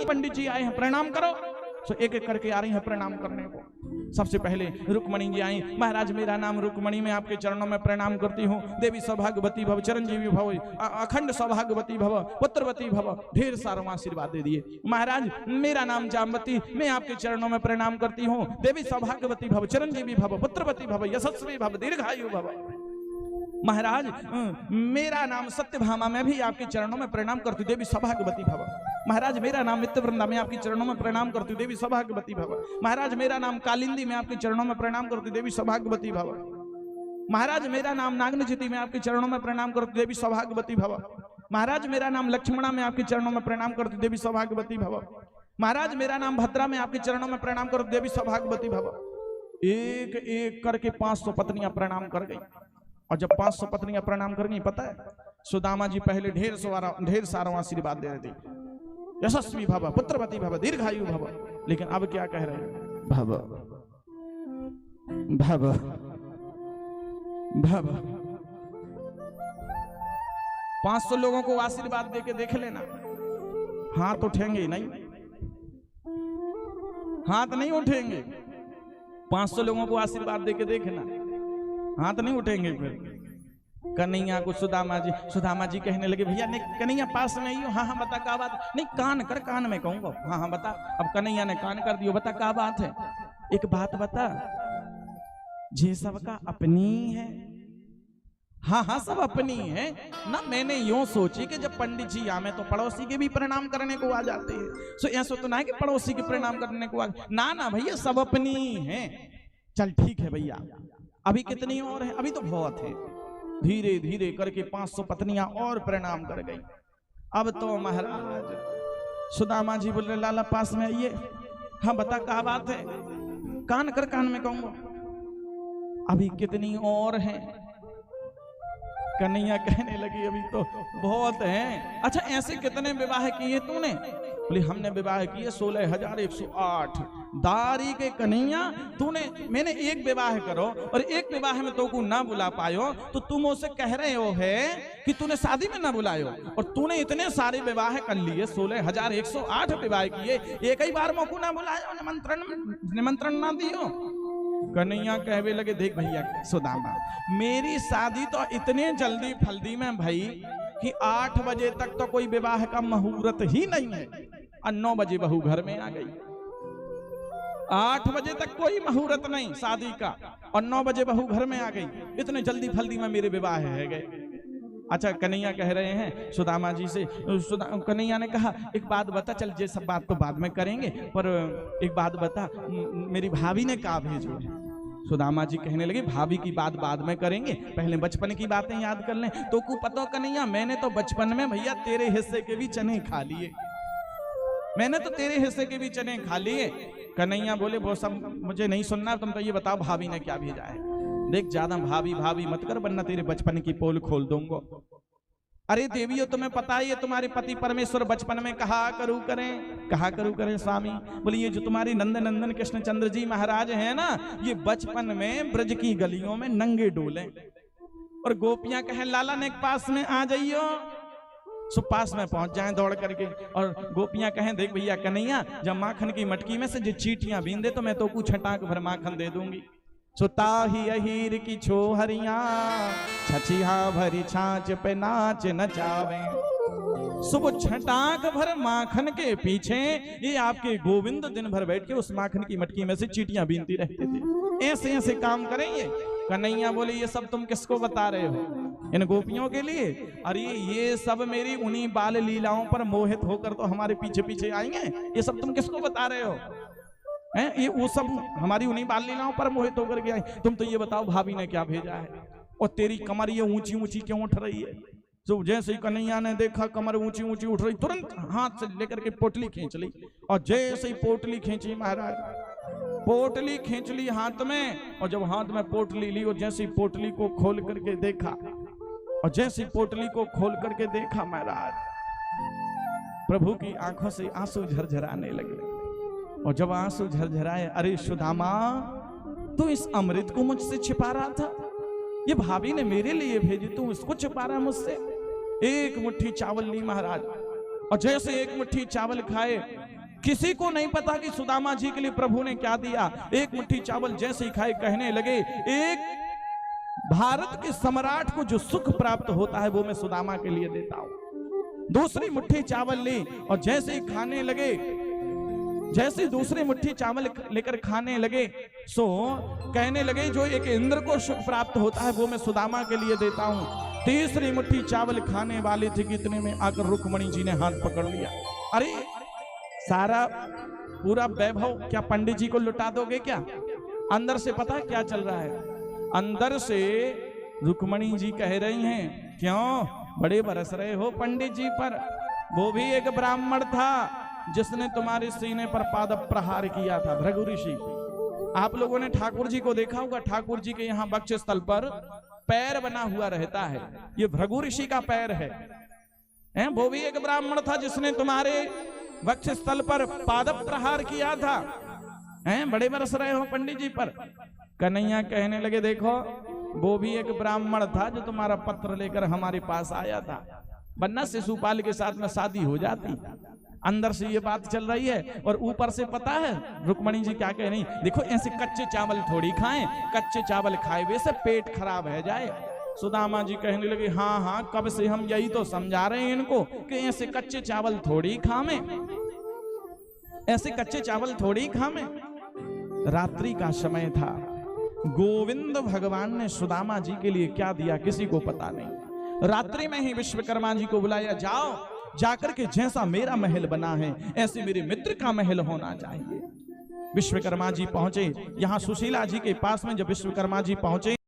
नहीं, पंडित जी आए हैं प्रणाम करो। सो एक एक करके आ रही हैं प्रणाम करने को। सबसे पहले रुक्मणी जी आई। महाराज मेरा नाम रुक्मणी, मैं आपके चरणों में प्रणाम करती हूँ। देवी सौभाग्यवती भव, चिरंजीवी भव, अखंड सौभाग्यवती भव, पुत्रवती भव। ढेर सारा आशीर्वाद दे दिए। महाराज मेरा नाम जामवती, मैं आपके चरणों में प्रणाम करती हूँ। देवी सौभाग्यवती भव, चिरंजीवी भव, पुत्रवती भव, यशस्वी भव, दीर्घायु भव। महाराज मेरा नाम सत्यभामा, मैं भी आपके चरणों में प्रणाम करती हूँ। देवी सौभाग्यवती भव। महाराज मेरा नाम नित्यवृंदा, मैं आपके चरणों में प्रणाम करती हूँ। देवी सौभाग्यवती भव। महाराज मेरा नाम कालिंदी, मैं आपके चरणों में प्रणाम करती हूँ। देवी सौभाग्यवती भव। महाराज मेरा नाम नागनचिति, मैं आपके चरणों में प्रणाम करती हूँ। देवी सौभाग्यवती भव। महाराज मेरा नाम लक्ष्मणा, मैं आपके चरणों में प्रणाम करती हूँ। देवी सौभाग्यवती भव। महाराज मेरा नाम भद्रा, मैं आपके चरणों में प्रणाम करती हूँ। देवी सौभाग्यवती भव। एक एक करके 500 पत्नियां प्रणाम कर गई। और जब 500 पत्नियां प्रणाम कर गई, पता है सुदामा जी पहले ढेर सारा आशीर्वाद दे रहे थे। यशस्वी भव, पुत्रवती भव, दीर्घायु भव। लेकिन अब क्या कह रहे हैं? भव भव भव। 500 लोगों को आशीर्वाद दे के देख लेना, हाथ उठेंगे नहीं, हाथ नहीं उठेंगे। 500 लोगों को आशीर्वाद दे के देखना, हाथ नहीं उठेंगे। फिर कन्हैया को सुदामा जी कहने लगे, भैया नहीं कन्हैया पास में ही हो। हाँ हाँ बता क्या बात। नहीं कान कर, कान में कहूंगा। हाँ हाँ बता। अब कन्हैया ने कान कर दियो, बता क्या बात है। एक बात बता, जे सबका अपनी है। हाँ हाँ सब अपनी है ना। मैंने यूं सोची कि जब पंडित जी आवे तो पड़ोसी के भी प्रणाम करने को आ जाते हैं। सो ऐसा तो ना है कि पड़ोसी के प्रणाम करने को आ, ना ना भैया सब अपनी है। चल ठीक है भैया, अभी कितनी और है? अभी तो बहुत है। धीरे धीरे करके 500 पत्नियां और प्रणाम कर गई। अब तो महाराज सुदामा जी बोल रहे, लाला पास में आइए। हाँ बता क्या बात है। कान कर, कान में कहूंगा। अभी कितनी और है? कन्हैया कहने लगी, अभी तो बहुत हैं। अच्छा ऐसे कितने विवाह किए तूने? बोले हमने विवाह किए 16,108। दारी के कन्हैया मैंने एक विवाह करो और एक विवाह में तो को ना बुला पायो, तो तुम उसे कह रहे हो है कि तूने शादी में ना बुलायो। और तूने इतने सारे विवाह कर लिए, 16,108 विवाह किए, एक ही बार मोको ना बुलायो, निमंत्रण ना दियो। कन्हैया कहवे लगे, देख भैया सुदामा, मेरी शादी तो इतने जल्दी फल्दी में भई कि 8 बजे तक तो कोई विवाह का मुहूर्त ही नहीं है। और 9 बजे बहू घर में आ गई। 8 बजे तक कोई मुहूर्त नहीं शादी का, और 9 बजे बहू घर में आ गई। इतने जल्दी फल्दी में मेरे विवाह है गए। अच्छा कन्हैया कह रहे हैं सुदामा जी से, कन्हैया ने कहा एक बात बता। चल ये सब बात तो बाद में करेंगे, पर एक बात बता, मेरी भाभी ने कहा भेजो। सुदामा जी कहने लगे, भाभी की बात बाद में करेंगे, पहले बचपन की बातें याद कर लें। तो को पता कन्हैया, मैंने तो बचपन में भैया तेरे हिस्से के भी चने खा लिए। मैंने तो तेरे हिस्से के भी चने खा लिए। कन्हैया बोले, वो सब मुझे नहीं सुनना, तुम तो ये बताओ भाभी ने क्या भेजा है। देख ज्यादा भाभी भाभी मत कर, वरना तेरे बचपन की पोल खोल दूंगा। अरे देवियों तुम्हें पता है, ये तुम्हारे पति परमेश्वर बचपन में कहा करू करें स्वामी। बोले ये जो तुम्हारी नंदन कृष्णचंद्र जी महाराज हैं ना, ये बचपन में ब्रज की गलियों में नंगे डोले। और गोपियां कहें लाला ने पास में आ जाइयो। सो पास में पहुंच जाएं दौड़ करके। और गोपियां कहें, देख भैया कन्हैया, जब माखन की मटकी में से जो चीटियां बीन दे तो मैं तो कुछ छटाक भर माखन दे दूंगी। सुता ही अहीर की छोहरियां, छछिया भरी छाछ पे नाच नचावे। सुबह छटाक भर माखन के पीछे ये आपके गोविंद दिन भर बैठ के उस माखन की मटकी में से चीटियां बीनती रहते थे। ऐसे ऐसे काम करेंगे। कन्हैया बोले, ये सब तुम किसको बता रहे हो? इन गोपियों के लिए? अरे ये सब मेरी उन्हीं बाल लीलाओं पर मोहित होकर तो हमारे पीछे पीछे आएंगे। ये सब तुम किसको बता रहे हो? हैं? ये वो सब हमारी उन्हीं बाल लीलाओं पर मोहित होकर के आए। तुम तो ये बताओ भाभी ने क्या भेजा है? और तेरी कमर ये ऊंची ऊंची क्यों उठ रही है? तो जैसे ही कन्हैया ने देखा कमर ऊंची ऊंची उठ रही, तुरंत हाथ से लेकर के पोटली खींच ली। और जैसे ही पोटली खींची महाराज, पोटली खींच ली हाथ में। और जब हाथ में पोटली ली और जैसे ही पोटली को खोल करके देखा, और जैसे पोटली को खोल करके देखा महाराज, प्रभु की आंखों से आंसू झरझराने लगे। और जब आंसू झरझराए, अरे सुदामा तू इस अमृत को मुझसे छिपा रहा था, ये भाभी ने मेरे लिए भेजी, तू इसको छिपा रहा मुझसे। एक मुट्ठी चावल ली महाराज और जैसे एक मुट्ठी चावल खाए, किसी को नहीं पता कि सुदामा जी के लिए प्रभु ने क्या दिया। एक मुट्ठी चावल जैसे ही खाए, कहने लगे एक भारत के सम्राट को जो सुख प्राप्त होता है वो मैं सुदामा के लिए देता हूं। दूसरी मुट्ठी चावल ली और जैसे ही खाने लगे, जैसे दूसरी मुट्ठी चावल लेकर खाने लगे, सो कहने लगे जो एक इंद्र को सुख प्राप्त होता है वो मैं सुदामा के लिए देता हूं। तीसरी मुट्ठी चावल खाने वाले थे कि इतने में आकर रुक्मणी जी ने हाथ पकड़ लिया। अरे सारा पूरा वैभव क्या पंडित जी को लुटा दोगे क्या? अंदर से पता है क्या चल रहा है? अंदर से रुक्मणी जी कह रही हैं, क्यों बड़े बरस रहे हो पंडित जी पर? वो भी एक ब्राह्मण था जिसने तुम्हारे सीने पर पाद प्रहार किया था, भृगु ऋषि। आप लोगों ने ठाकुर जी को देखा होगा, ठाकुर जी के यहाँ वक्ष स्थल पर पैर बना हुआ रहता है, ये भृगु ऋषि का पैर है। वो भी एक ब्राह्मण था जिसने तुम्हारे वक्ष स्थल पर पाद प्रहार किया था। बड़े बरस रहे हो पंडित जी पर। कन्हैया कहने लगे देखो वो भी एक ब्राह्मण था जो तुम्हारा पत्र लेकर हमारे पास आया था, वरना शिशुपाल के साथ में शादी हो जाती। अंदर से ये बात चल रही है और ऊपर से पता है रुक्मणी जी क्या कह रही, देखो ऐसे कच्चे चावल थोड़ी खाएं, कच्चे चावल खाए वे से पेट खराब है जाए। सुदामा जी कहने लगे हाँ हाँ, कब से हम यही तो समझा रहे हैं इनको कि ऐसे कच्चे चावल थोड़ी खावे, ऐसे कच्चे चावल थोड़ी खावे। रात्रि का समय था, गोविंद भगवान ने सुदामा जी के लिए क्या दिया किसी को पता नहीं। रात्रि में ही विश्वकर्मा जी को बुलाया, जाओ जाकर के जैसा मेरा महल बना है ऐसे मेरे मित्र का महल होना चाहिए। विश्वकर्मा जी पहुंचे, यहां सुशीला जी के पास में जब विश्वकर्मा जी पहुंचे